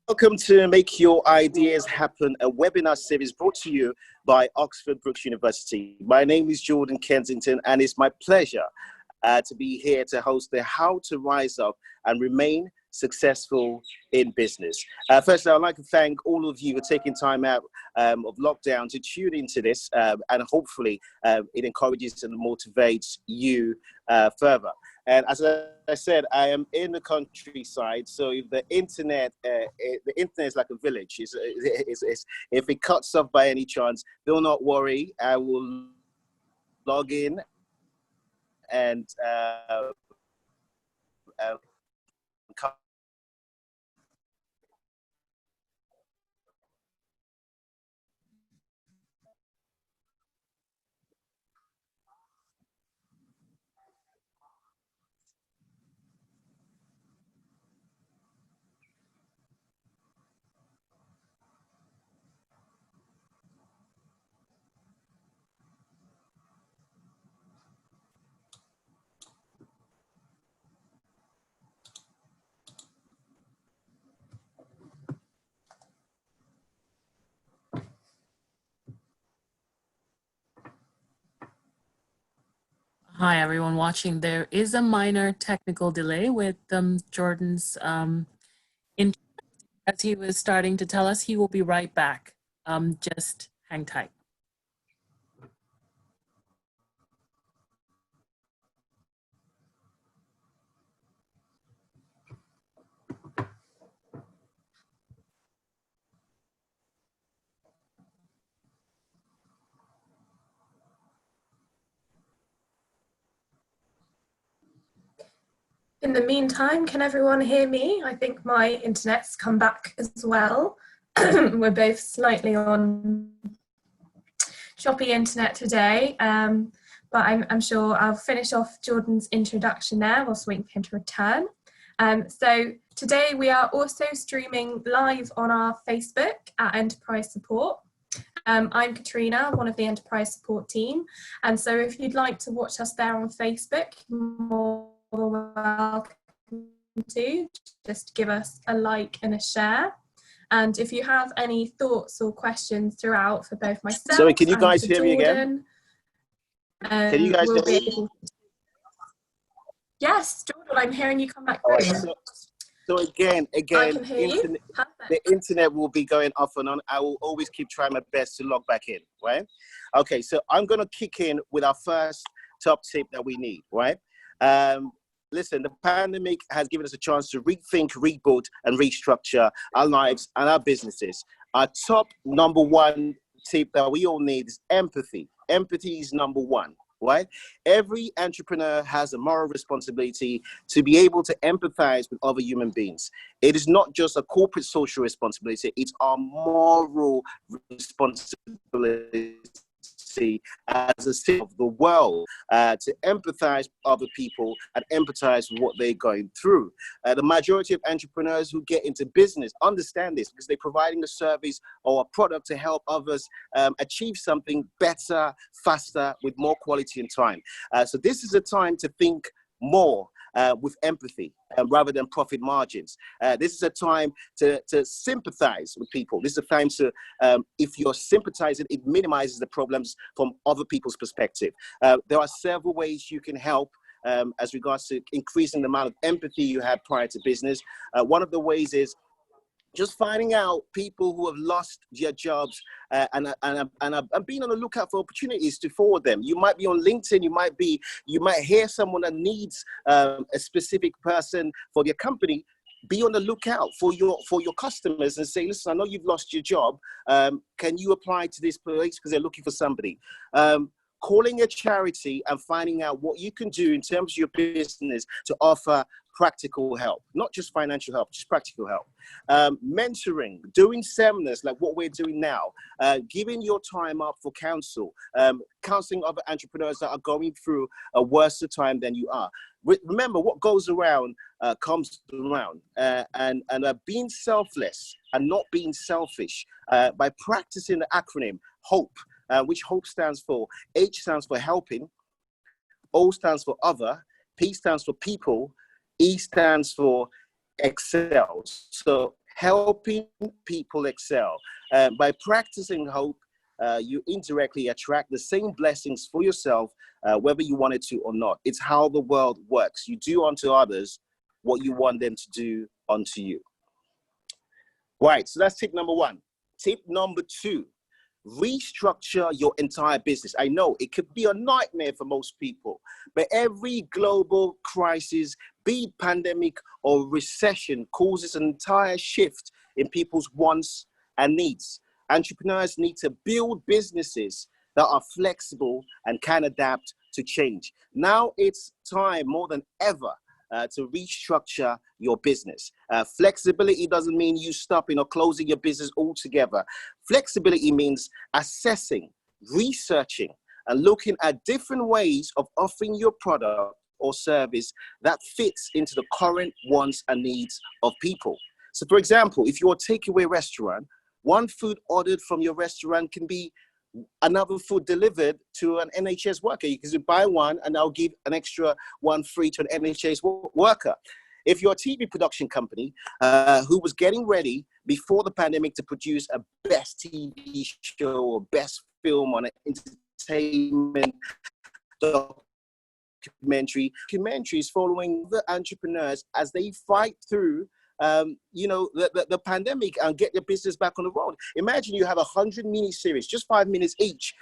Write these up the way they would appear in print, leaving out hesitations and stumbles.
Welcome to Make Your Ideas Happen, a webinar series brought to you by Oxford Brookes University. My name is Jordan Kensington, and it's my pleasure to be here to host the How to Rise Up and Remain Successful in Business. Firstly, I'd like to thank all of you for taking time out of lockdown to tune into this, and hopefully it encourages and motivates you further. And as I said, I am in the countryside, so if the internet is like a village. If it cuts off by any chance, do not worry. I will log in and come. Hi, everyone watching. There is a minor technical delay with Jordan's internet. As he was starting to tell us, he will be right back. Just hang tight. In the meantime, can everyone hear me? I think my internet's come back as well. We're both slightly on choppy internet today, but I'm sure I'll finish off Jordan's introduction there whilst waiting for him to return. So today we are also streaming live on our Facebook at Enterprise Support. I'm Katrina, one of the Enterprise Support team, and so if you'd like to watch us there on Facebook, you're more than welcome to. Just give us a like and a share. And if you have any thoughts or questions throughout for both myself Sorry, can you guys and hear me again? Can you guys hear me? Yes, Jordan, I'm hearing you come back All through. right, so again, I can hear you. the internet will be going off and on. I will always keep trying my best to log back in, right? Okay, so I'm going to kick in with our first top tip that we need, right? Listen, the pandemic has given us a chance to rethink, reboot, and restructure our lives and our businesses. Our top number one tip that we all need is empathy. Empathy is number one, right? Every entrepreneur has a moral responsibility to be able to empathize with other human beings. It is not just a corporate social responsibility, it's our moral responsibility as a citizen of the world, to empathize with other people and empathize with what they're going through. The majority of entrepreneurs who get into business understand this because they're providing a service or a product to help others achieve something better, faster, with more quality and time. So this is a time to think more with empathy rather than profit margins. This is a time to sympathize with people. This is a time to, if you're sympathizing, it minimizes the problems from other people's perspective. There are several ways you can help as regards to increasing the amount of empathy you have prior to business. One of the ways is just finding out people who have lost their jobs and being on the lookout for opportunities to forward them. You might be on LinkedIn, you might hear someone that needs a specific person for their company. Be on the lookout for your customers and say, listen, I know you've lost your job. Can you apply to this place because they're looking for somebody? Calling a charity and finding out what you can do in terms of your business to offer practical help, not just financial help, just practical help. Mentoring, doing seminars like what we're doing now, giving your time up for counsel, counseling other entrepreneurs that are going through a worse time than you are. Remember, what goes around comes around, and being selfless and not being selfish by practicing the acronym HOPE, which HOPE stands for, H stands for helping, O stands for other, P stands for people, E stands for excel. So helping people excel. By practicing hope, you indirectly attract the same blessings for yourself, whether you want it to or not. It's how the world works. You do unto others what you want them to do unto you. Right, so that's tip number one. Tip number two, restructure your entire business. I know it could be a nightmare for most people, but every global crisis, be it pandemic or recession, causes an entire shift in people's wants and needs. Entrepreneurs need to build businesses that are flexible and can adapt to change. Now it's time more than ever to restructure your business. Flexibility doesn't mean you stopping or closing your business altogether. Flexibility means assessing, researching, and looking at different ways of offering your product or service that fits into the current wants and needs of people. So for example, if you're a takeaway restaurant, one food ordered from your restaurant can be another food delivered to an NHS worker. You can buy one and I'll give an extra one free to an NHS worker. If you're a TV production company who was getting ready before the pandemic to produce a best TV show or best film on an entertainment documentaries following the entrepreneurs as they fight through the pandemic and get their business back on the road. Imagine you have 100 mini series, just 5 minutes each,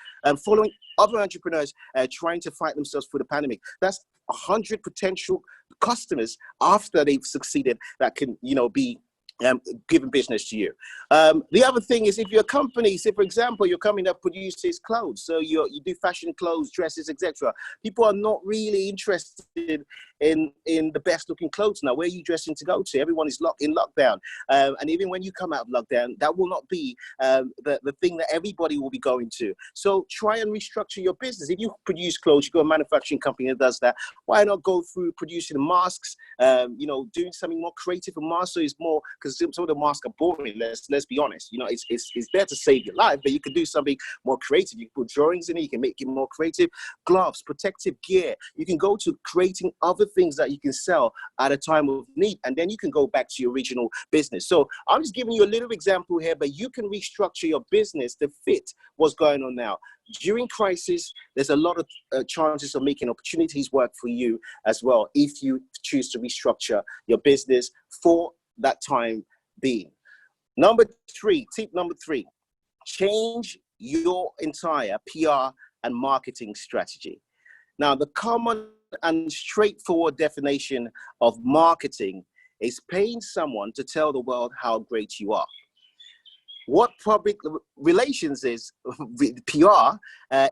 following other entrepreneurs trying to fight themselves through the pandemic. That's 100 potential customers after they've succeeded that can, be giving business to you. The other thing is, if you're a company, say for example, you're coming that produces clothes, so you do fashion clothes, dresses, etc. People are not really interested in the best looking clothes now. Where are you dressing to go to? Everyone is in lockdown, and even when you come out of lockdown, that will not be the thing that everybody will be going to. So try and restructure your business. If you produce clothes, you go to a manufacturing company that does that. Why not go through producing masks? Doing something more creative. A mask is more, because some of the masks are boring. Let's be honest. It's there to save your life, but you can do something more creative. You can put drawings in it. You can make it more creative. Gloves, protective gear. You can go to creating other things that you can sell at a time of need, and then you can go back to your original business. So I'm just giving you a little example here, but you can restructure your business to fit what's going on now. During crisis, there's a lot of chances of making opportunities work for you as well if you choose to restructure your business for that time being. Tip number three, change your entire PR and marketing strategy. Now, the common and straightforward definition of marketing is paying someone to tell the world how great you are. What public relations is, PR,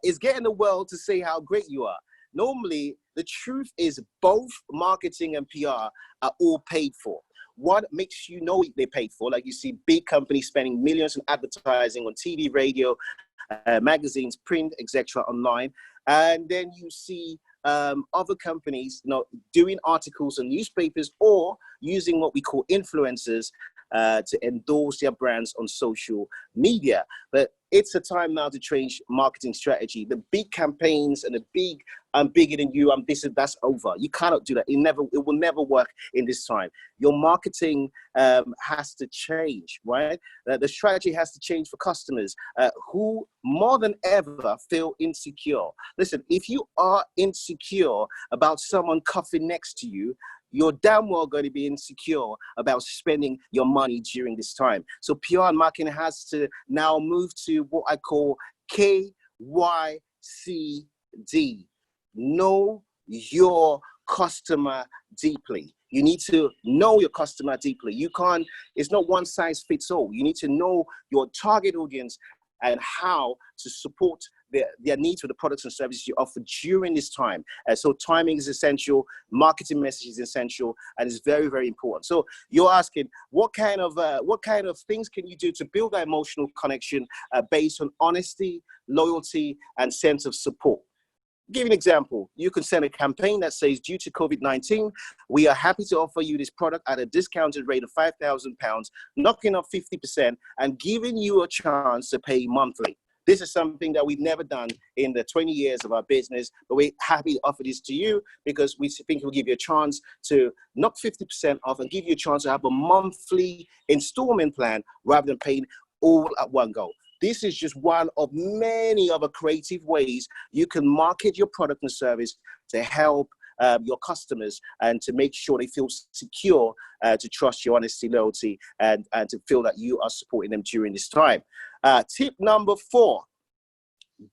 is getting the world to say how great you are. Normally, the truth is both marketing and PR are all paid for. What makes you know they're paid for? Like you see big companies spending millions on advertising on TV, radio, magazines, print, etc., online. And then you see other companies doing articles on newspapers or using what we call influencers to endorse their brands on social media. But it's a time now to change marketing strategy. The big campaigns and the big "I'm bigger than you," that's over. You cannot do that. It will never work in this time. Your marketing has to change, right? The strategy has to change for customers who more than ever feel insecure. Listen, if you are insecure about someone coughing next to you, you're damn well going to be insecure about spending your money during this time. So PR and marketing has to now move to what I call KYCD. Know your customer deeply. You need to know your customer deeply. It's not one size fits all. You need to know your target audience and how to support their needs for the products and services you offer during this time. So timing is essential, marketing message is essential, and it's very, very important. So you're asking, what kind of things can you do to build that emotional connection based on honesty, loyalty, and sense of support? Give you an example. You can send a campaign that says, due to COVID-19, we are happy to offer you this product at a discounted rate of £5,000, knocking off 50% and giving you a chance to pay monthly. This is something that we've never done in the 20 years of our business, but we're happy to offer this to you because we think it will give you a chance to knock 50% off and give you a chance to have a monthly installment plan rather than paying all at one go. This is just one of many other creative ways you can market your product and service to help your customers and to make sure they feel secure, to trust your honesty, loyalty, and to feel that you are supporting them during this time. Tip number 4,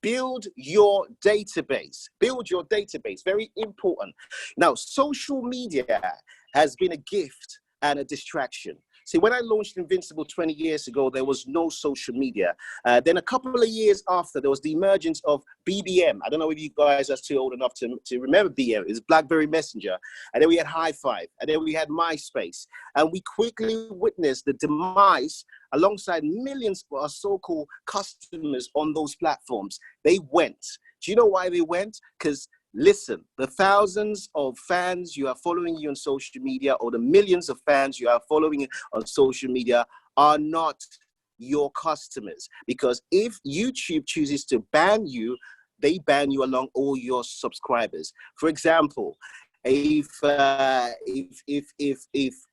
build your database. Build your database, very important. Now, social media has been a gift and a distraction. See, when I launched Invincible 20 years ago, there was no social media. Then a couple of years after, there was the emergence of BBM. I don't know if you guys are still old enough to remember BBM. It's BlackBerry Messenger. And then we had High Five. And then we had MySpace. And we quickly witnessed the demise alongside millions of our so-called customers on those platforms. They went. Do you know why they went? Because listen, the thousands of fans you are following you on social media, or the millions of fans you are following on social media, are not your customers. Because if YouTube chooses to ban you, they ban you along all your subscribers. For example, if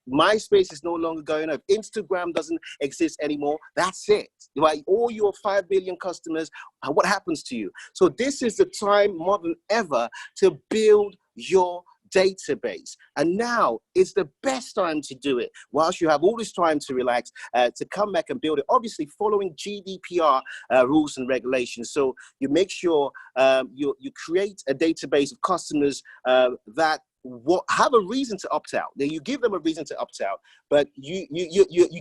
MySpace is no longer going on, if Instagram doesn't exist anymore, that's it. Like all your 5 billion customers, what happens to you? So this is the time more than ever to build your database. And now is the best time to do it. Whilst you have all this time to relax, to come back and build it, obviously following GDPR rules and regulations. So you make sure you create a database of customers that have a reason to opt out. Then you give them a reason to opt out, but you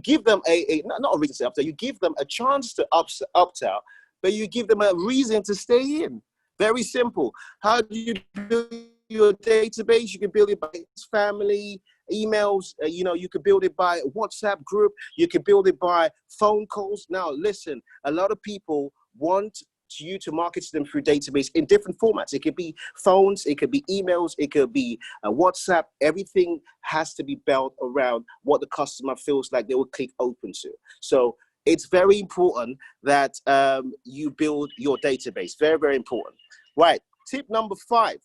give them not a reason to opt out. You give them a chance to opt out, but you give them a reason to stay in. Very simple. How do you build your database? You can build it by family, emails, you can build it by WhatsApp group, you can build it by phone calls. Now, listen, a lot of people want you to market to them through database in different formats. It could be phones, it could be emails, it could be WhatsApp. Everything has to be built around what the customer feels like they will click open to. So it's very important that you build your database. Very, very important. Right. Tip number 5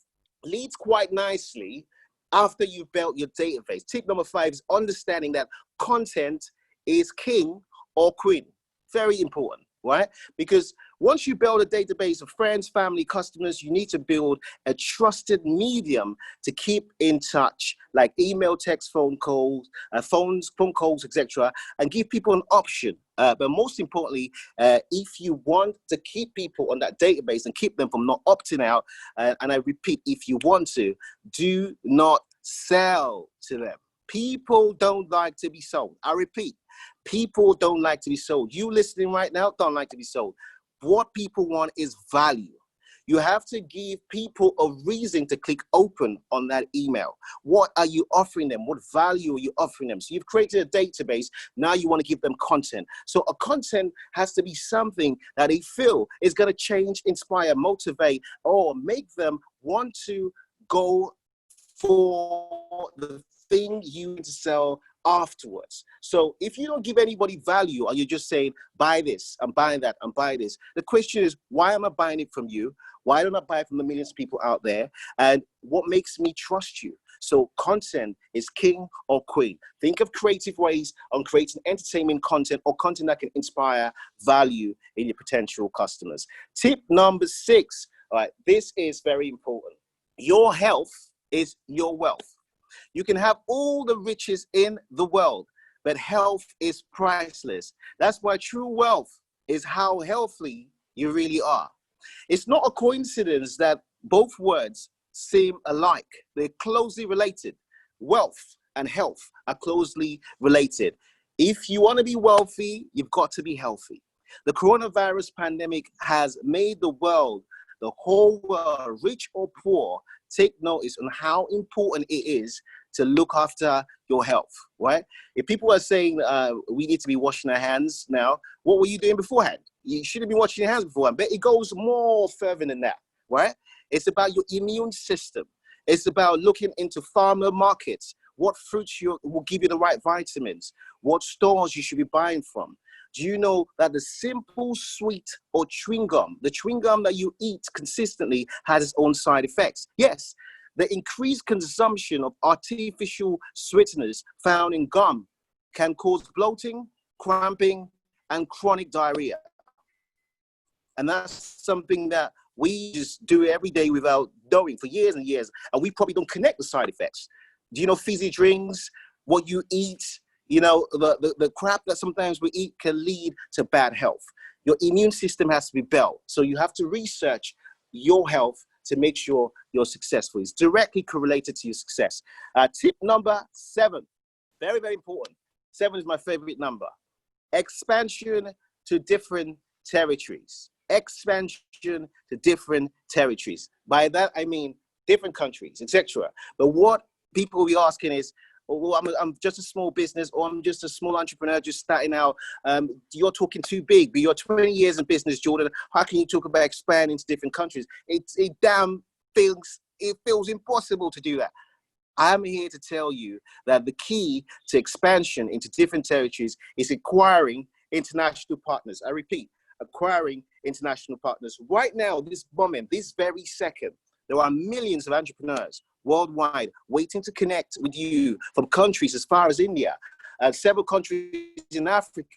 leads quite nicely after you've built your database. Tip number 5 is understanding that content is king or queen. Very important, right? Because once you build a database of friends, family, customers, you need to build a trusted medium to keep in touch, like email, text, phone calls, etc., and give people an option. But most importantly, if you want to keep people on that database and keep them from not opting out, and I repeat, if you want to, do not sell to them. People don't like to be sold. I repeat, people don't like to be sold. You listening right now don't like to be sold. What people want is value. You have to give people a reason to click open on that email. What are you offering them? What value are you offering them? So you've created a database. Now you want to give them content. So a content has to be something that they feel is going to change, inspire, motivate, or make them want to go for the thing you need to sell afterwards. So if you don't give anybody value, or you're just saying, buy this, I'm buying that, I'm buying this, the question is, why am I buying it from you? Why don't I buy it from the millions of people out there? And what makes me trust you? So content is king or queen. Think of creative ways on creating entertainment content or content that can inspire value in your potential customers. Tip number 6, all right, this is very important. Your health is your wealth. You can have all the riches in the world, but health is priceless. That's why true wealth is how healthy you really are. It's not a coincidence that both words seem alike. They're closely related. Wealth and health are closely related. If you want to be wealthy, you've got to be healthy. The coronavirus pandemic has made the world, the whole world, rich or poor, take notice on how important it is to look after your health, right? If people are saying we need to be washing our hands now, what were you doing beforehand? You shouldn't be washing your hands beforehand, but it goes more further than that, right? It's about your immune system. It's about looking into farmer markets, what fruits will give you the right vitamins, what stores you should be buying from. Do you know that the simple sweet or chewing gum, the chewing gum that you eat consistently, has its own side effects? Yes, the increased consumption of artificial sweeteners found in gum can cause bloating, cramping, and chronic diarrhea. And that's something that we just do every day without knowing for years and years. And we probably don't connect the side effects. Do you know fizzy drinks, what you eat, you know, the crap that sometimes we eat can lead to bad health. Your immune system has to be built. So you have to research your health to make sure you're successful. It's directly correlated to your success. Tip number 7, very, very important. 7 is my favorite number. Expansion to different territories. Expansion to different territories. By that, I mean different countries, etc. But what people will be asking is, oh, I'm just a small business, or I'm just a small entrepreneur just starting out. You're talking too big, but you're 20 years in business, Jordan. How can you talk about expanding to different countries? It feels impossible to do that. I'm here to tell you that the key to expansion into different territories is acquiring international partners. I repeat, acquiring international partners. Right now, this moment, this very second, there are millions of entrepreneurs worldwide waiting to connect with you from countries as far as India, several countries in Africa,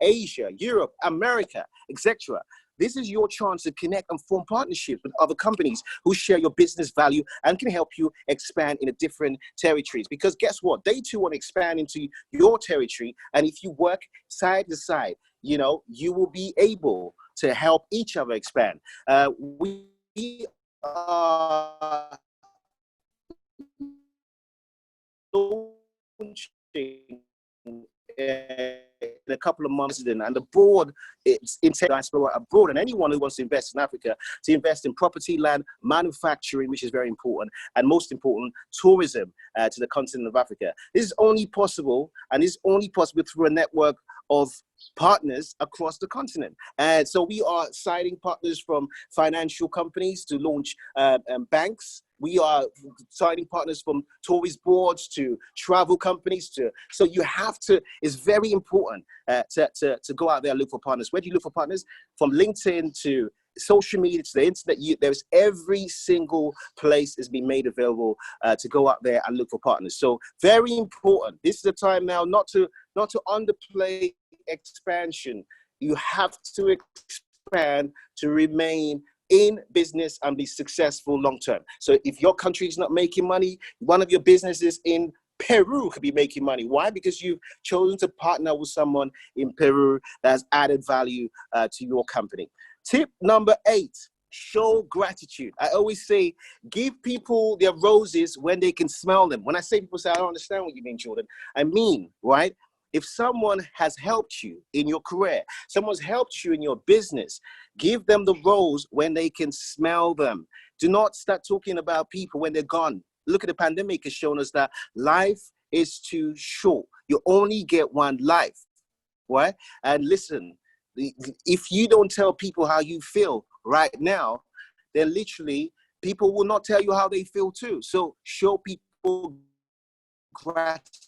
Asia, Europe, America, etc. This is your chance to connect and form partnerships with other companies who share your business value and can help you expand in different territories. Because guess what? They too want to expand into your territory. And if you work side to side, you know, you will be able to help each other expand. We are launching in a couple of months, and the board is intending diaspora abroad, and anyone who wants to invest in Africa to invest in property, land, manufacturing, which is very important, and most important, tourism to the continent of Africa. This is only possible, and this is only possible through a network of partners across the continent. And so we are signing partners from financial companies to launch banks. We are signing partners from tourist boards to travel companies. So you have to, it's very important to go out there and look for partners. Where do you look for partners? From LinkedIn to social media to the internet, there's every single place has been made available to go out there and look for partners. So very important. This is the time now not to underplay expansion. You have to expand to remain in business and be successful long term. So if your country is not making money, one of your businesses in Peru could be making money. Why? Because you've chosen to partner with someone in Peru that has added value to your company. Tip number 8, show gratitude. I always say, give people their roses when they can smell them. When I say, people say, I don't understand what you mean, Jordan. I mean, right? If someone has helped you in your career, someone's helped you in your business, give them the rose when they can smell them. Do not start talking about people when they're gone. Look at the pandemic has shown us that life is too short. You only get one life, right? And listen, if you don't tell people how you feel right now, then literally people will not tell you how they feel too. So show people gratitude.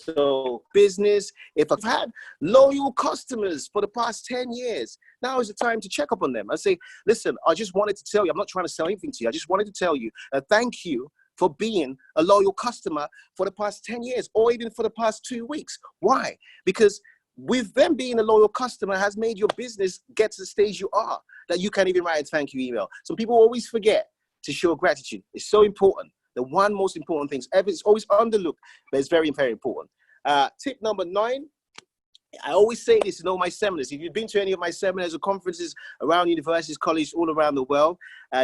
So business, if I've had loyal customers for the past 10 years, now is the time to check up on them. I say, listen, I just wanted to tell you, I'm not trying to sell anything to you. I just wanted to tell you, thank you for being a loyal customer for the past 10 years, or even for the past 2 weeks. Why? Because with them being a loyal customer has made your business get to the stage you are, that you can't even write a thank you email. So people always forget to show gratitude. It's so important. The one most important thing, it's always underlooked, but it's very, very important. Tip number 9, I always say this in all my seminars. If you've been to any of my seminars or conferences around universities, colleges all around the world,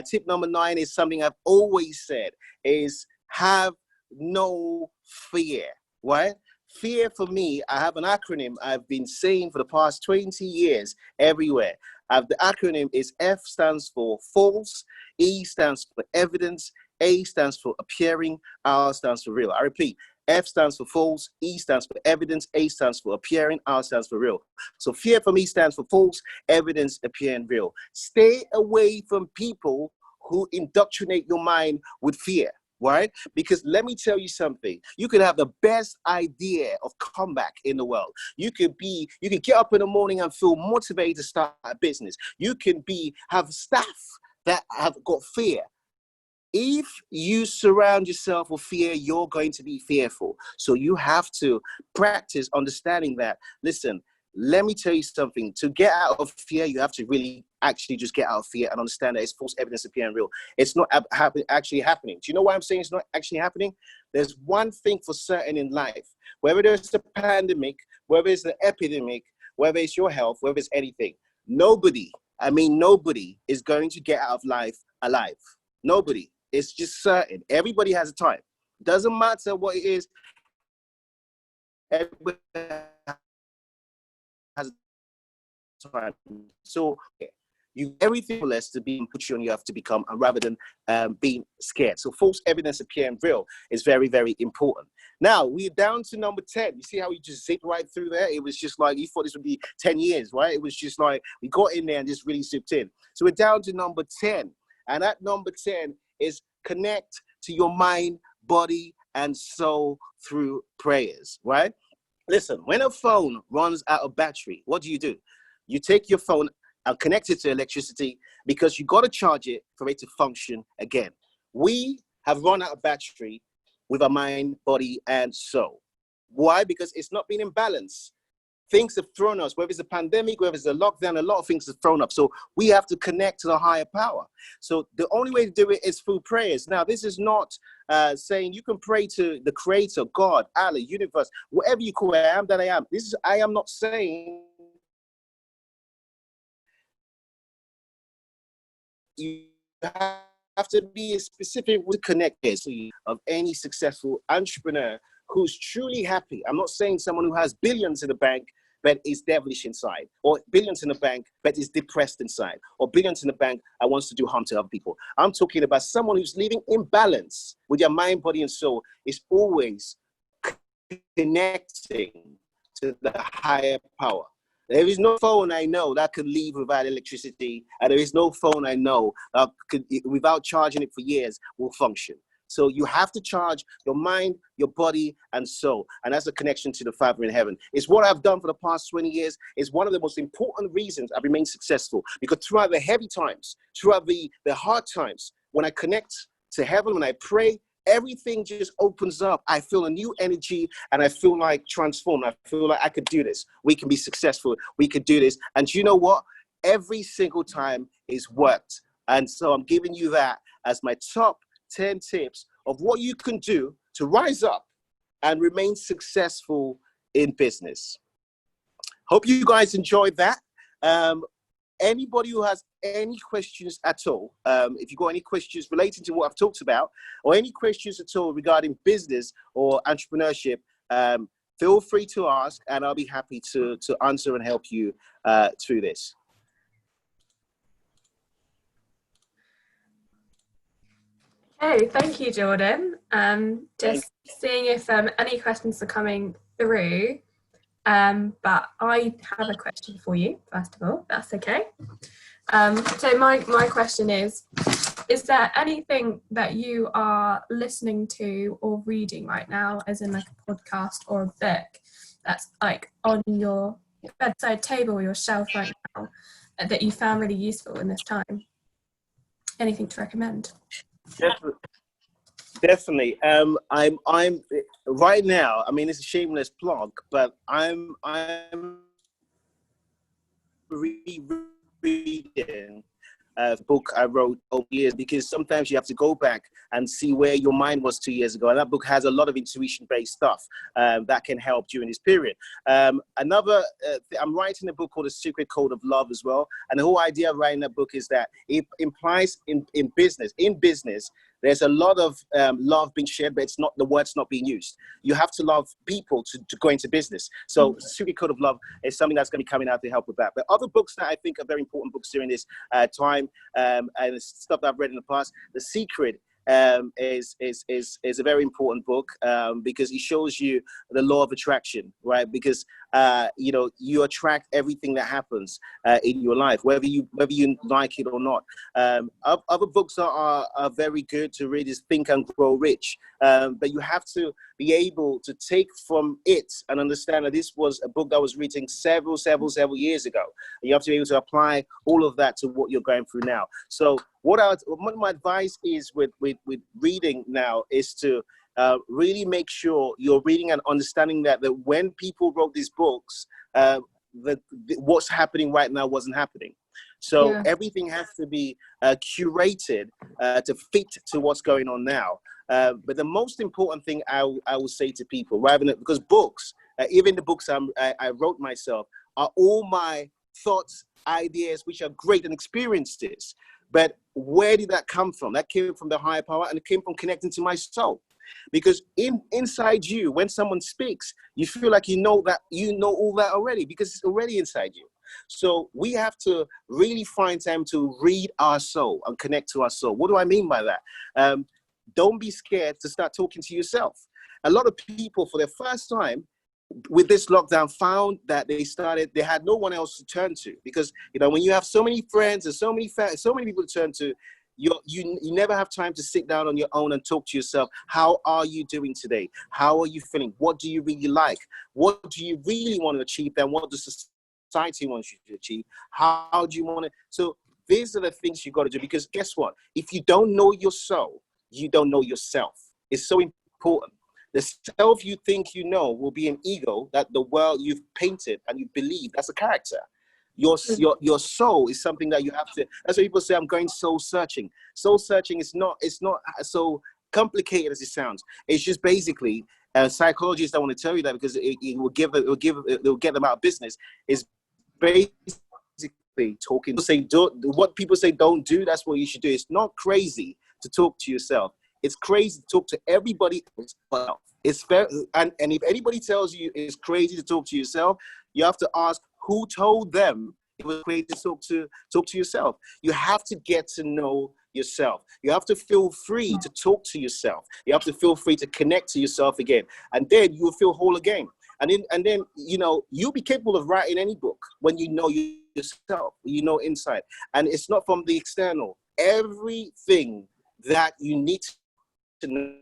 tip number 9 is something I've always said, is have no fear, right? Fear for me, I have an acronym I've been saying for the past 20 years everywhere. The acronym is F stands for false, E stands for evidence, A stands for appearing, R stands for real. I repeat, F stands for false, E stands for evidence, A stands for appearing, R stands for real. So fear for me stands for false, evidence, appearing, real. Stay away from people who indoctrinate your mind with fear. right? Because let me tell you something. You could have the best idea of comeback in the world. You could get up in the morning and feel motivated to start a business. You can have staff that have got fear. If you surround yourself with fear, you're going to be fearful. So you have to practice understanding that. Listen, let me tell you something. To get out of fear, you have to really actually just get out of fear and understand that it's false evidence appearing real. It's not actually happening. Do you know why I'm saying it's not actually happening? There's one thing for certain in life. Whether there's a pandemic, whether it's an epidemic, whether it's your health, whether it's anything, nobody is going to get out of life alive. Nobody. It's just certain. Everybody has a time. Doesn't matter what it is. Everybody has a time. So everything less to be put you on, you have to become, rather than being scared. So false evidence appearing real is very, very important. Now we're down to number 10. You see how we just zipped right through there? It was just like, you thought this would be 10 years, right? It was just like, we got in there and just really zipped in. So we're down to number 10. And at number 10 is connect to your mind, body, and soul through prayers, right? Listen, when a phone runs out of battery, what do? You take your phone and connect it to electricity, because you got to charge it for it to function again. We have run out of battery with our mind, body, and soul. Why? Because it's not been in balance. Things have thrown us, whether it's a pandemic, whether it's a lockdown, a lot of things have thrown up. So we have to connect to the higher power. So the only way to do it is through prayers. Now, this is not saying you can pray to the creator, God, Allah, universe, whatever you call it, I am that I am. I am not saying you have to be specific with connectors of any successful entrepreneur who's truly happy. I'm not saying someone who has billions in the bank but is devilish inside, or billions in the bank but is depressed inside, or billions in the bank and wants to do harm to other people. I'm talking about someone who's living in balance with their mind, body, and soul, is always connecting to the higher power. There is no phone I know that could leave without electricity, and there is no phone I know that could, without charging it for years, will function. So you have to charge your mind, your body, and soul. And that's a connection to the Father in heaven. It's what I've done for the past 20 years. It's one of the most important reasons I've remained successful. Because throughout the heavy times, throughout the hard times, when I connect to heaven, when I pray, everything just opens up. I feel a new energy, and I feel like transformed. I feel like I could do this. We can be successful. We could do this. And you know what? Every single time it's worked. And so I'm giving you that as my top 10 tips of what you can do to rise up and remain successful in business. Hope you guys enjoyed that. Anybody who has any questions at all, if you've got any questions relating to what I've talked about, or any questions at all regarding business or entrepreneurship, feel free to ask, and I'll be happy to answer and help you through this. Okay, thank you, Jordan. Just seeing if any questions are coming through. But I have a question for you, first of all, that's okay. So my question is there anything that you are listening to or reading right now, as in like a podcast or a book, that's like on your bedside table or your shelf right now, that you found really useful in this time? Anything to recommend? Definitely. I'm right now, I mean, it's a shameless plug, but I'm rereading a book I wrote over years, because sometimes you have to go back and see where your mind was 2 years ago. And that book has a lot of intuition-based stuff that can help during this period. I'm writing a book called The Secret Code of Love as well. And the whole idea of writing that book is that it implies in business, there's a lot of love being shared, but it's not, the word's not being used. You have to love people to go into business. So Secret Code of Love is something that's going to be coming out to help with that. But other books that I think are very important books during this time, and stuff that I've read in the past, The Secret is a very important book because it shows you the law of attraction, right? Because you know, you attract everything that happens in your life, whether you like it or not. Other books are very good to read is Think and Grow Rich, but you have to be able to take from it and understand that this was a book that was written several years ago. You have to be able to apply all of that to what you're going through now. So what my advice is with reading now is to really make sure you're reading and understanding that when people wrote these books, what's happening right now wasn't happening. So everything has to be curated to fit to what's going on now. But the most important thing I will say to people, rather than, because books, even the books I wrote myself, are all my thoughts, ideas, which are great and experiences. But where did that come from? That came from the higher power, and it came from connecting to my soul. Because inside you, when someone speaks, you feel like you know all that already, because it's already inside you. So we have to really find time to read our soul and connect to our soul. What do I mean by that? Don't be scared to start talking to yourself. A lot of people, for the first time with this lockdown, found that they had no one else to turn to, because you know, when you have so many friends and so many people to turn to, you never have time to sit down on your own and talk to yourself. How are you doing today? How are you feeling? What do you really like? What do you really want to achieve? Then what does society wants you to achieve? How do you want to? So these are the things you got to do, because guess what? If you don't know your soul, you don't know yourself. It's so important. The self you think you know will be an ego that the world you've painted and you believe that's a character. Your soul is something that you have to. That's why people say, I'm going soul searching. Soul searching is not. It's not so complicated as it sounds. It's just basically psychologists don't want to tell you that, because it will get them out of business. It's basically talking. What people say don't do. That's what you should do. It's not crazy to talk to yourself. It's crazy to talk to everybody else. It's fair, and if anybody tells you it's crazy to talk to yourself, you have to ask who told them it was crazy to talk to yourself. You have to get to know yourself. You have to feel free to talk to yourself. You have to feel free to connect to yourself again, and then you will feel whole again. And then you know, you'll be capable of writing any book when you know yourself, you know inside, and it's not from the external. Everything that you need to know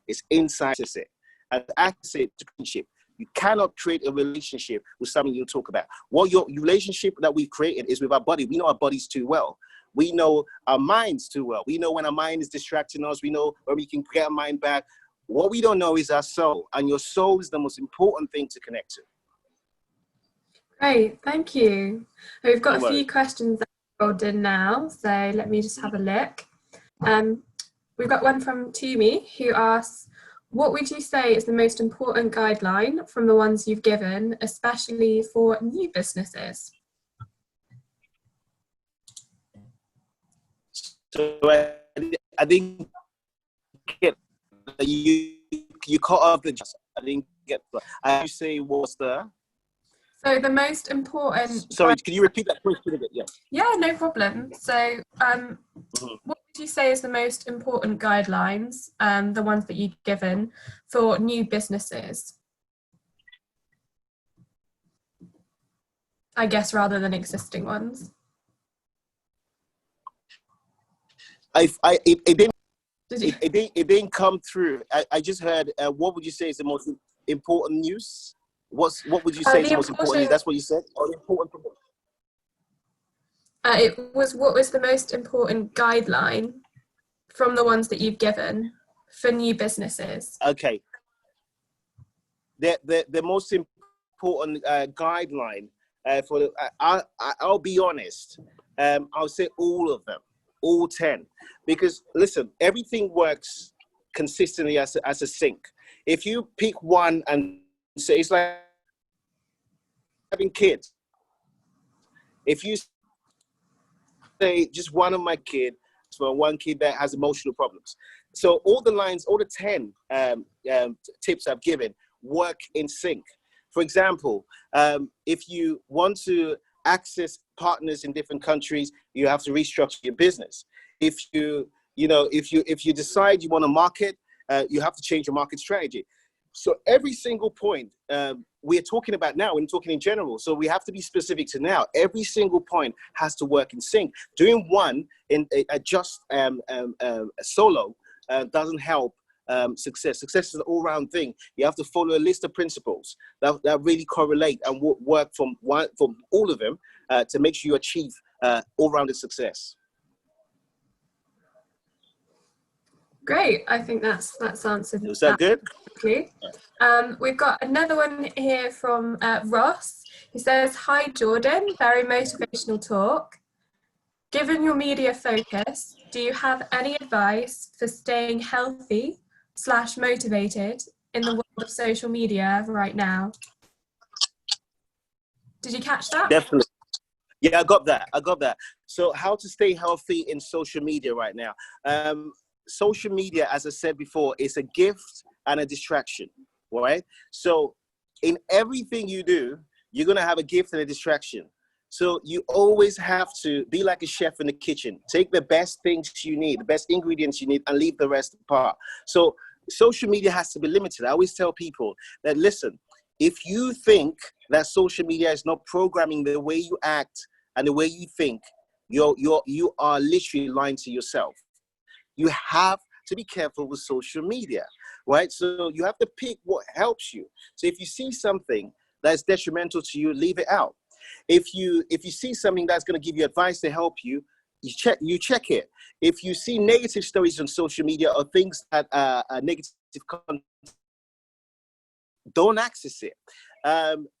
is inside it. And as I said, relationship. You cannot create a relationship with something you talk about. What your relationship that we've created is with our body. We know our bodies too well. We know our minds too well. We know when our mind is distracting us. We know when we can get our mind back. What we don't know is our soul. And your soul is the most important thing to connect to. Great, thank you. We've got a few questions that are rolled in now, so let me just have a look. We've got one from Toomey, who asks, what would you say is the most important guideline from the ones you've given, especially for new businesses? So I didn't get you cut off the. I didn't get. I say what's the. So the most important. Sorry, can you repeat that question again? Yeah. Yeah, no problem. So, what would you say is the most important guidelines, the ones that you've given for new businesses? I guess rather than existing ones. It didn't come through. I just heard. What would you say is the most important news? What would you say is the most important news? That's what you said. Or important. It was, what was the most important guideline from the ones that you've given for new businesses? Okay. The most important guideline for the. I'll be honest. I'll say all of them, all 10, because listen, everything works consistently as a sync. If you pick one and say, it's like having kids. If you say just one of my kids, for one kid that has emotional problems, so all the lines, all the 10 tips I've given work in sync. For example, if you want to access partners in different countries, you have to restructure your business. If you decide you want to market, you have to change your market strategy. So every single point we're talking about now, we're talking in general. So we have to be specific to now. Every single point has to work in sync. Doing one in just solo doesn't help success. Success is an all-round thing. You have to follow a list of principles that really correlate and work from all of them to make sure you achieve all-rounded success. Great. I think that's answered. Was that good? We've got another one here from Ross. He says, "Hi Jordan, very motivational talk. Given your media focus, do you have any advice for staying healthy / motivated in the world of social media right now?" Did you catch that? Definitely. Yeah, I got that. So how to stay healthy in social media right now. Social media, as I said before, is a gift and a distraction, right? So in everything you do, you're going to have a gift and a distraction. So you always have to be like a chef in the kitchen. Take the best things you need, the best ingredients you need, and leave the rest apart. So social media has to be limited. I always tell people that, listen, if you think that social media is not programming the way you act and the way you think, you are literally lying to yourself. You have to be careful with social media, right? So you have to pick what helps you. So if you see something that's detrimental to you, leave it out. If you see something that's going to give you advice to help you, you check it. If you see negative stories on social media or things that are negative content, don't access it.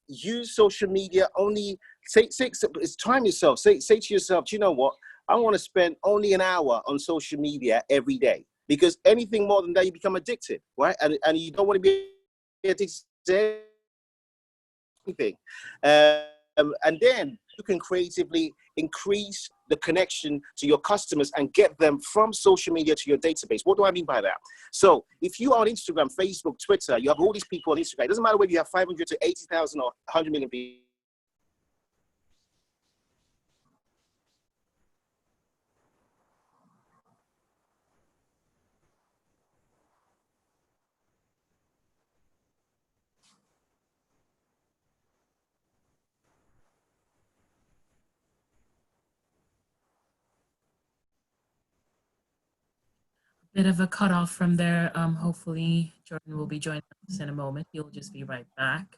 Use social media only. It's time yourself. Say to yourself, do you know what? I want to spend only an hour on social media every day, because anything more than that, you become addicted, right? And you don't want to be addicted to anything. And then you can creatively increase the connection to your customers and get them from social media to your database. What do I mean by that? So if you are on Instagram, Facebook, Twitter, you have all these people on Instagram. It doesn't matter whether you have 500 to 80,000 or 100 million people. Bit of a cutoff from there. Hopefully Jordan will be joining us in a moment. He'll just be right back.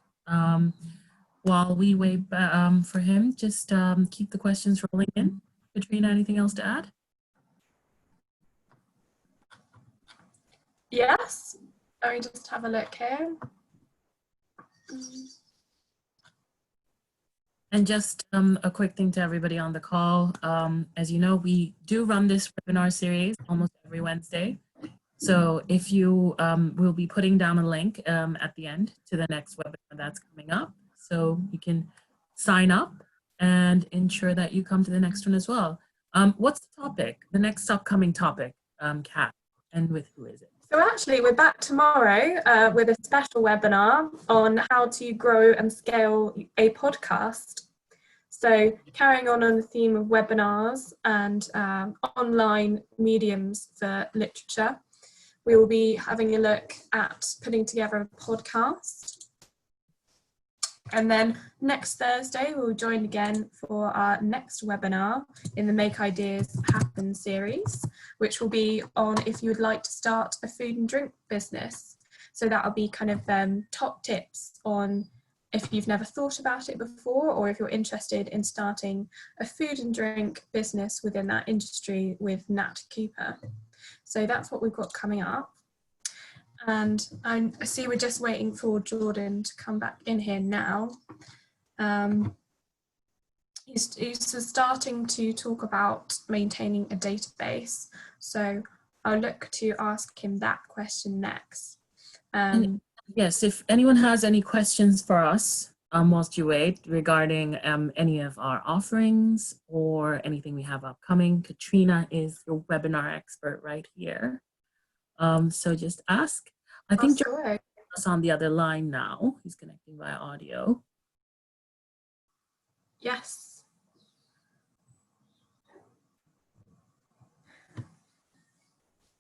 While we wait for him, just keep the questions rolling in. Katrina, anything else to add? Yes. Let me just have a look here. And just a quick thing to everybody on the call. As you know, we do run this webinar series almost every Wednesday. So if you, we'll be putting down a link at the end to the next webinar that's coming up. So you can sign up and ensure that you come to the next one as well. What's the topic, the next upcoming topic, Kat, and with who is it? So actually, we're back tomorrow with a special webinar on how to grow and scale a podcast. So carrying on the theme of webinars and online mediums for literature, we will be having a look at putting together a podcast. And then next Thursday, we'll join again for our next webinar in the Make Ideas Happen series, which will be on if you would like to start a food and drink business. So that'll be kind of top tips on if you've never thought about it before, or if you're interested in starting a food and drink business within that industry with Nat Cooper. So that's what we've got coming up. And I see we're just waiting for Jordan to come back in here now. He's starting to talk about maintaining a database. So I'll look to ask him that question next. Yes, if anyone has any questions for us whilst you wait regarding any of our offerings or anything we have upcoming, Katrina is your webinar expert right here. So just ask. I think Jordan is on the other line now. He's connecting via audio. Yes.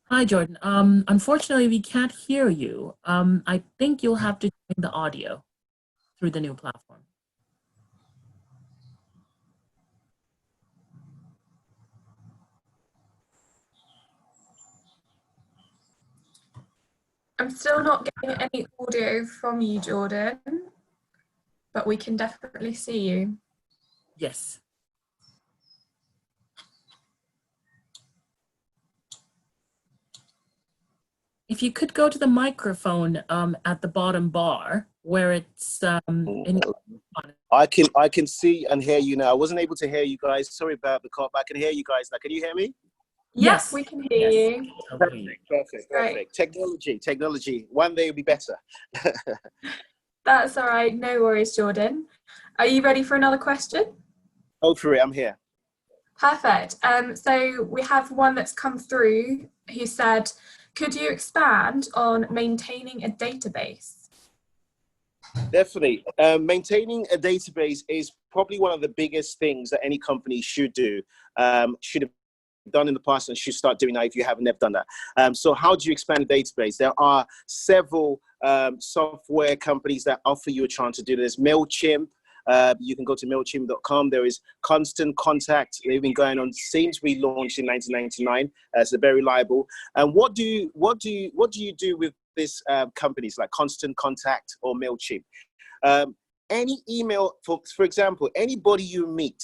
Hi, Jordan. Unfortunately, we can't hear you. I think you'll have to join the audio through the new platform. I'm still not getting any audio from you, Jordan, but we can definitely see you. Yes. If you could go to the microphone at the bottom bar where it's in. I can see and hear you now. I wasn't able to hear you guys. Sorry about the call, but I can hear you guys now. Can you hear me? Yes, we can hear you. Perfect. Technology. One day will be better. That's all right. No worries, Jordan. Are you ready for another question? Go for it. I'm here. Perfect. So we have one that's come through who said, could you expand on maintaining a database? Definitely. Maintaining a database is probably one of the biggest things that any company should do. Should have done in the past and should start doing now if you haven't never done that. So how do you expand a database? There are several software companies that offer you a chance to do this. MailChimp. You can go to MailChimp.com. There is Constant Contact. They've been going on since we launched in 1999. So very reliable. And what do you do with these companies like Constant Contact or MailChimp? Any email, for example, anybody you meet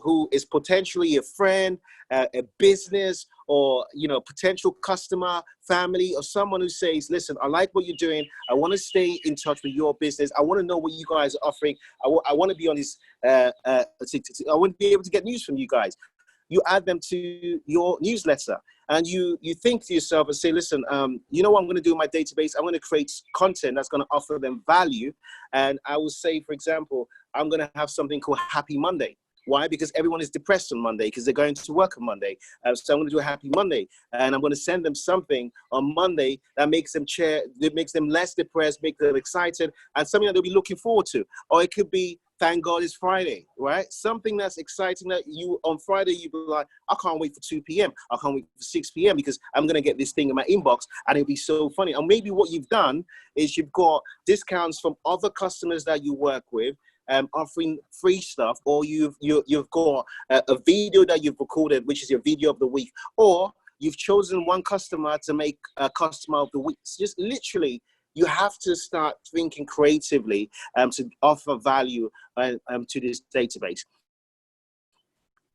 who is potentially a friend, a business, or potential customer, family, or someone who says, listen, I like what you're doing. I want to stay in touch with your business. I want to know what you guys are offering. I want to be on this, I want to be able to get news from you guys. You add them to your newsletter and you think to yourself and say, listen, you know what I'm going to do in my database? I'm going to create content that's going to offer them value. And I will say, for example, I'm going to have something called Happy Monday. Why? Because everyone is depressed on Monday because they're going to work on Monday. So I'm going to do a Happy Monday, and I'm going to send them something on Monday that makes them less depressed, make them excited, and something that they'll be looking forward to. Or it could be Thank God It's Friday, right? Something that's exciting that you on Friday you be like, I can't wait for 2 p.m. I can't wait for 6 p.m. because I'm going to get this thing in my inbox and it'll be so funny. And maybe what you've done is you've got discounts from other customers that you work with, offering free stuff, or you've got a video that you've recorded, which is your video of the week, or you've chosen one customer to make a customer of the week. It's just literally, you have to start thinking creatively to offer value to this database.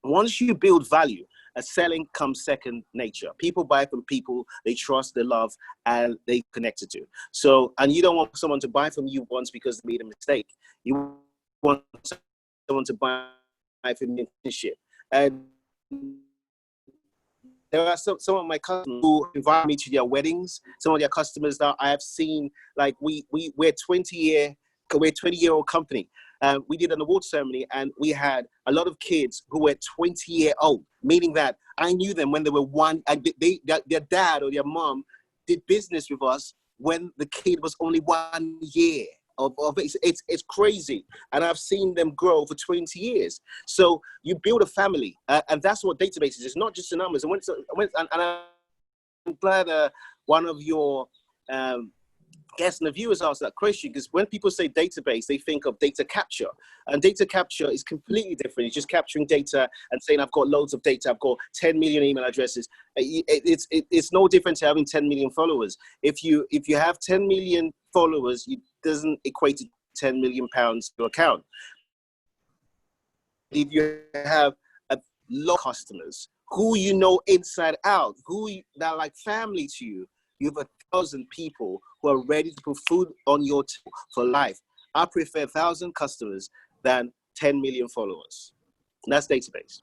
Once you build value, selling comes second nature. People buy from people they trust, they love, and they connected to. So, and you don't want someone to buy from you once because they made a mistake. You want someone to buy from your internship. And there are some of my customers who invite me to their weddings. Some of their customers that I have seen, like we're 20-year-old company. We did an award ceremony and we had a lot of kids who were 20-year-old, meaning that I knew them when they were their dad or their mom did business with us when the kid was only 1 year. It's crazy, and I've seen them grow for 20 years. So you build a family, and that's what databases is. It's not just the numbers. And I'm glad one of your guests and the viewers asked that question, because when people say database, they think of data capture, and data capture is completely different. It's just capturing data and saying I've got loads of data. I've got 10 million email addresses. It's no different to having 10 million followers. If you have 10 million followers, it doesn't equate to 10 million pounds to account. If you have a lot of customers who you know inside out, that are like family to you, you have 1,000 people who are ready to put food on your table for life. I prefer 1,000 customers than 10 million followers. And that's database.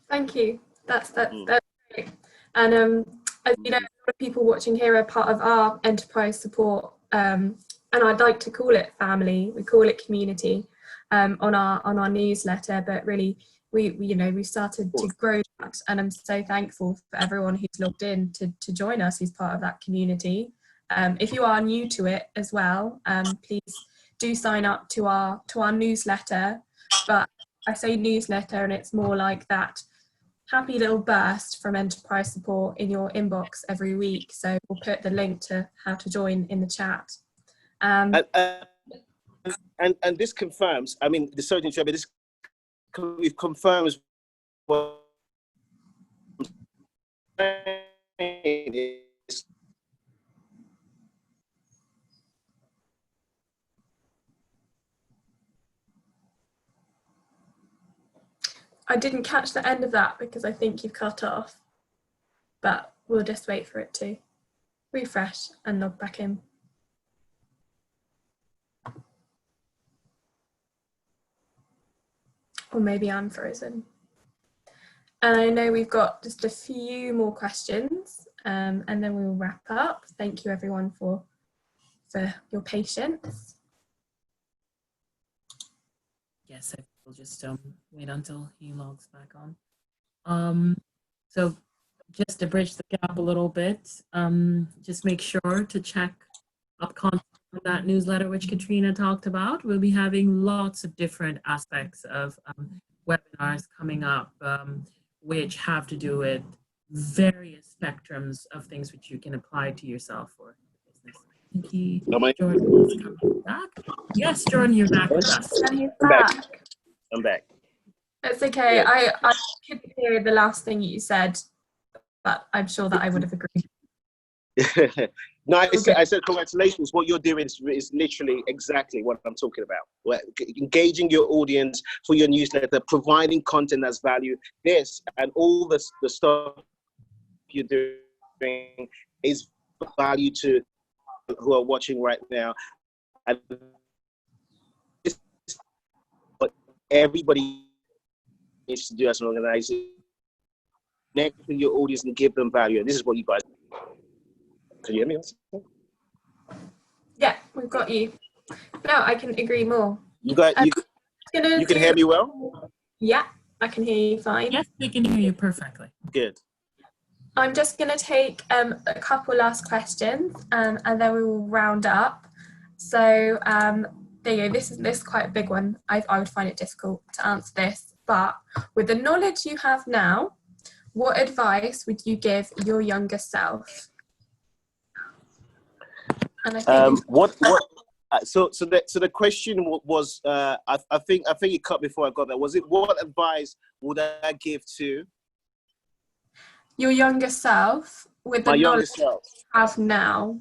Thank you. That's great. And as you know, a lot of people watching here are part of our enterprise support, and I'd like to call it family. We call it community on our newsletter, but really we've started to grow that, and I'm so thankful for everyone who's logged in to join us, who's part of that community. If you are new to it as well, please do sign up to our newsletter. But I say newsletter, and it's more like that happy little burst from enterprise support in your inbox every week. So we'll put the link to how to join in the chat. And this confirms, I mean, the surgeon show, but this confirms what is. I didn't catch the end of that because I think you've cut off, but we'll just wait for it to refresh and log back in. Or maybe I'm frozen. And I know we've got just a few more questions, and then we'll wrap up. Thank you everyone for your patience. Yes, I will just wait until he logs back on. So just to bridge the gap a little bit, just make sure to check up content on that newsletter which Katrina talked about. We'll be having lots of different aspects of webinars coming up, which have to do with various spectrums of things which you can apply to yourself or business. Jordan is coming back. Yes, Jordan, you're back with us. And he's back. I'm back. It's okay. Yeah. I couldn't hear the last thing you said, but I'm sure that I would have agreed. No, I said congratulations. What you're doing is literally exactly what I'm talking about. Engaging your audience for your newsletter, providing content that's value. This and all the stuff you're doing is value to who are watching right now. And this is what everybody needs to do as an organization. Connect with your audience and give them value. And this is what you guys do. Can you hear me? Yeah, we've got you. No, I can agree more. You can hear me well? Yeah, I can hear you fine. Yes, we can hear you perfectly. Good. I'm just going to take a couple last questions, and then we will round up. So there you go. This is quite a big one. I would find it difficult to answer this, but with the knowledge you have now, what advice would you give your younger self? And I think so the question was I think it cut before I got there. Was it what advice would I give to your younger self with the knowledge you have now?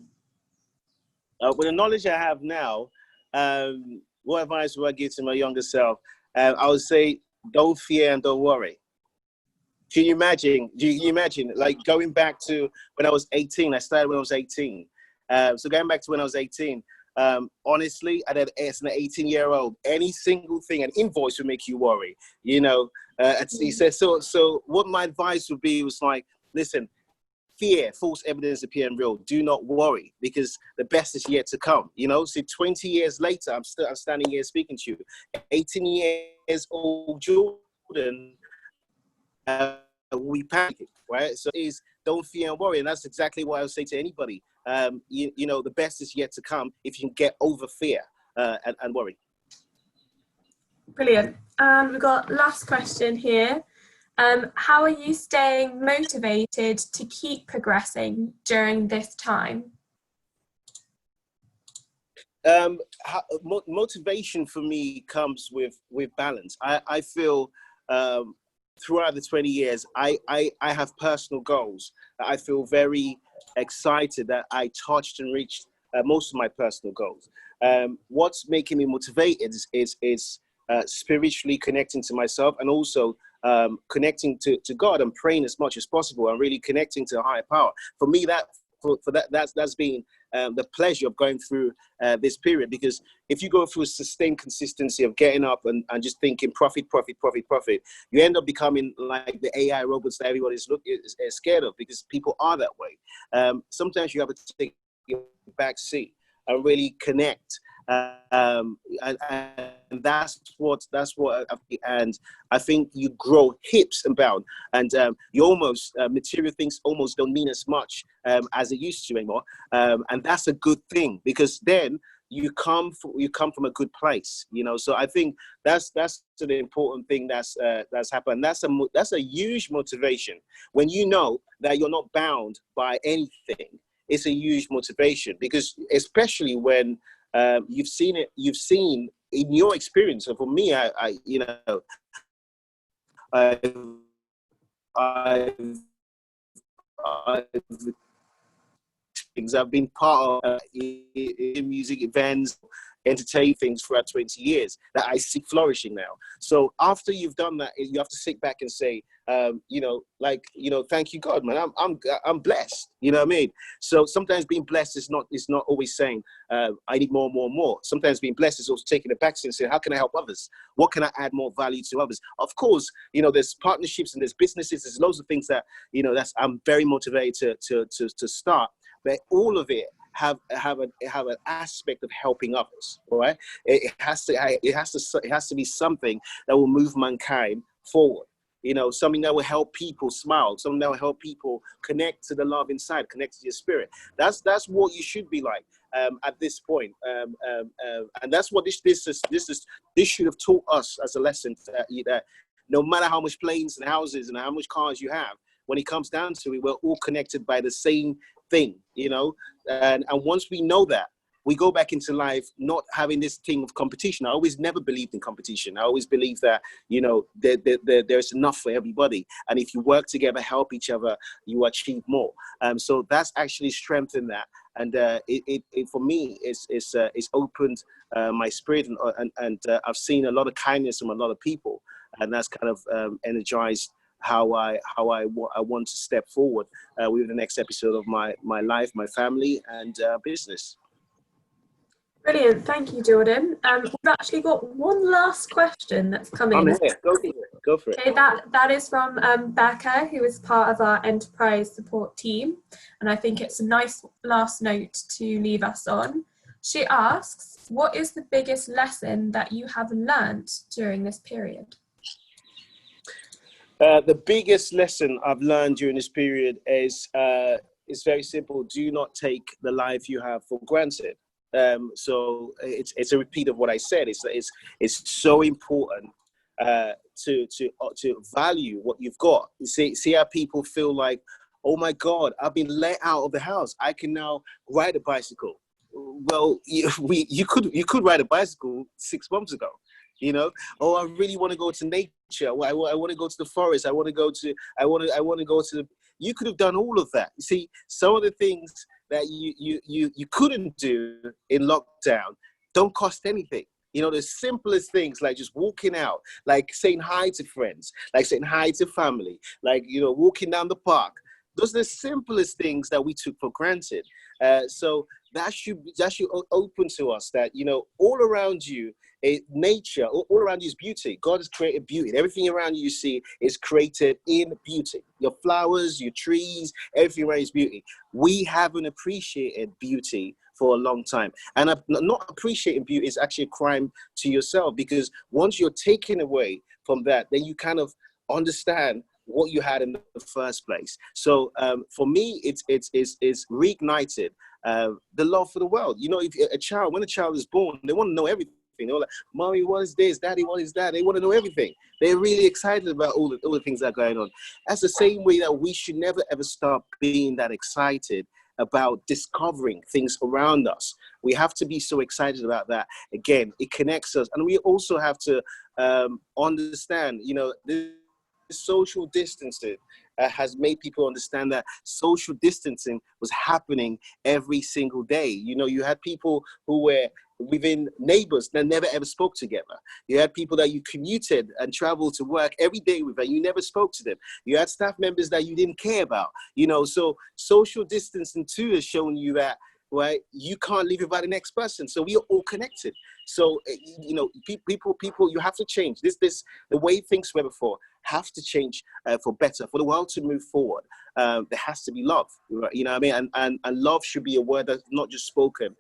With the knowledge I have now, what advice would I give to my younger self? I would say, don't fear and don't worry. Can you imagine like going back to when I was 18? I started when I was 18. So going back to when I was 18, honestly, as an 18-year-old, any single thing, an invoice would make you worry, you know. He says, so what my advice would be was like, listen, fear, false evidence appearing real. Do not worry, because the best is yet to come, you know. See, 20 years later, I'm standing here speaking to you. 18 years old Jordan, we panic, right? So is don't fear and worry, and that's exactly what I would say to anybody. You know, the best is yet to come if you can get over fear and worry. Brilliant. We've got last question here. How are you staying motivated to keep progressing during this time? Motivation for me comes with balance. I feel throughout the 20 years, I have personal goals that I feel very excited that I touched and reached most of my personal goals. What's making me motivated is spiritually connecting to myself, and also connecting to God and praying as much as possible, and really connecting to a higher power. For me, that's been the pleasure of going through this period, because if you go through a sustained consistency of getting up and just thinking profit, you end up becoming like the AI robots that everybody's is scared of, because people are that way. Sometimes you have to take a back seat and really connect. And that's what and I think you grow hips and bound, and you almost material things almost don't mean as much as it used to anymore, and that's a good thing, because then you come from a good place, you know. So I think that's an important thing that's happened. That's a huge motivation when you know that you're not bound by anything. It's a huge motivation, because especially when you've seen in your experience. So for me, I you know, I've been part of in music events, entertain things throughout 20 years that I see flourishing now. So after you've done that, you have to sit back and say, you know, like, you know, thank you, God, man. I'm blessed. You know what I mean? So sometimes being blessed is not always saying I need more. Sometimes being blessed is also taking a back and saying, how can I help others? What can I add more value to others? Of course, you know, there's partnerships and there's businesses. There's loads of things that, you know, I'm very motivated to start. But all of it have an aspect of helping others, all right? It has to be something that will move mankind forward. You know, something that will help people smile, something that will help people connect to the love inside, connect to your spirit. That's what you should be like at this point, and that's what this should have taught us as a lesson. That no matter how much planes and houses and how much cars you have, when it comes down to it, we're all connected by the same thing, you know. And once we know that, we go back into life not having this thing of competition. I always never believed in competition. I always believed that, you know, there's enough for everybody. And if you work together, help each other, you achieve more. So that's actually strengthened that. And it for me, it's opened my spirit, and I've seen a lot of kindness from a lot of people. And that's kind of energized how I want to step forward with the next episode of my life, my family, and business. Brilliant, thank you, Jordan. We've actually got one last question that's come in. I'm here. Go for it. Okay, that is from Becca, who is part of our enterprise support team, and I think it's a nice last note to leave us on. She asks, what is the biggest lesson that you have learned during this period? The biggest lesson I've learned during this period is very simple. Do not take the life you have for granted. So it's a repeat of what I said. It's so important to value what you've got. You see how people feel like, oh my God, I've been let out of the house. I can now ride a bicycle. Well, you could ride a bicycle 6 months ago. You know, oh, I really want to go to nature. I want to go to the forest. I want to go to the. You could have done all of that. You see, some of the things that you couldn't do in lockdown don't cost anything. You know, the simplest things, like just walking out, like saying hi to friends, like saying hi to family, like, you know, walking down the park. Those are the simplest things that we took for granted. So that should open to us that, you know, all around you, nature, all around you is beauty. God has created beauty. Everything around you see is created in beauty. Your flowers, your trees, everything around you is beauty. We haven't appreciated beauty for a long time. And not appreciating beauty is actually a crime to yourself, because once you're taken away from that, then you kind of understand what you had in the first place. So for me, it's reignited the love for the world. You know, when a child is born, they want to know everything. They're like, Mommy, what is this? Daddy, what is that? They want to know everything. They're really excited about all the things that are going on. That's the same way that we should never ever stop being that excited about discovering things around us. We have to be so excited about that. Again, it connects us. And we also have to understand, you know, this social distancing has made people understand that social distancing was happening every single day. You know, you had people who were within neighbors that never ever spoke together. You had people that you commuted and traveled to work every day with, and you never spoke to them. You had staff members that you didn't care about. You know, so social distancing too has shown you that, right, you can't live without the next person. So we are all connected. So, you know, people, you have to change. The way things were before have to change for better, for the world to move forward. There has to be love, you know what I mean? And love should be a word that's not just spoken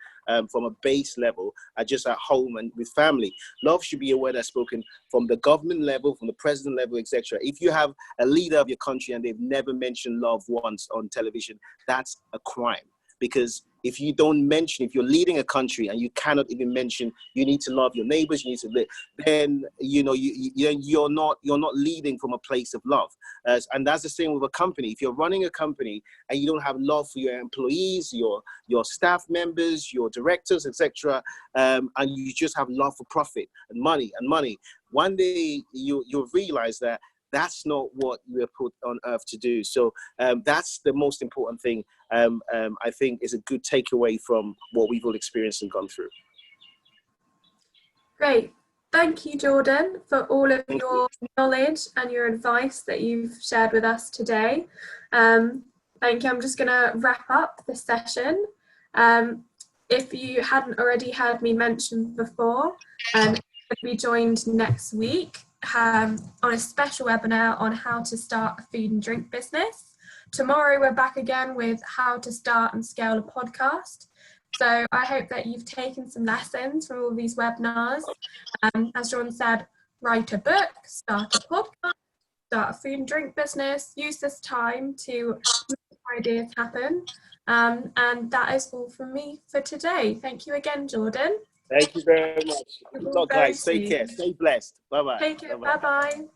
from a base level, just at home and with family. Love should be a word that's spoken from the government level, from the president level, etc. If you have a leader of your country and they've never mentioned love once on television, that's a crime. because if you don't mention, if you're leading a country and you cannot even mention you need to love your neighbors, you need to live, then you're not leading from a place of love. And that's the same with a company. If you're running a company and you don't have love for your employees, your staff members, your directors, etc., and you just have love for profit and money, one day you'll realize that that's not what you were put on earth to do. So that's the most important thing, I think, is a good takeaway from what we've all experienced and gone through. Great. Thank you, Jordan, for all of your knowledge and your advice that you've shared with us today. Thank you. I'm just going to wrap up this session. If you hadn't already heard me mention before, we'll be joined next week on a special webinar on how to start a food and drink business. Tomorrow we're back again with how to start and scale a podcast. So I hope that you've taken some lessons from all these webinars. As Jordan said, write a book, start a podcast, start a food and drink business, use this time to make ideas happen. And that is all from me for today. Thank you again, Jordan. Thank you very much. Guys, take care. Stay blessed. Bye-bye. Take care. Bye-bye.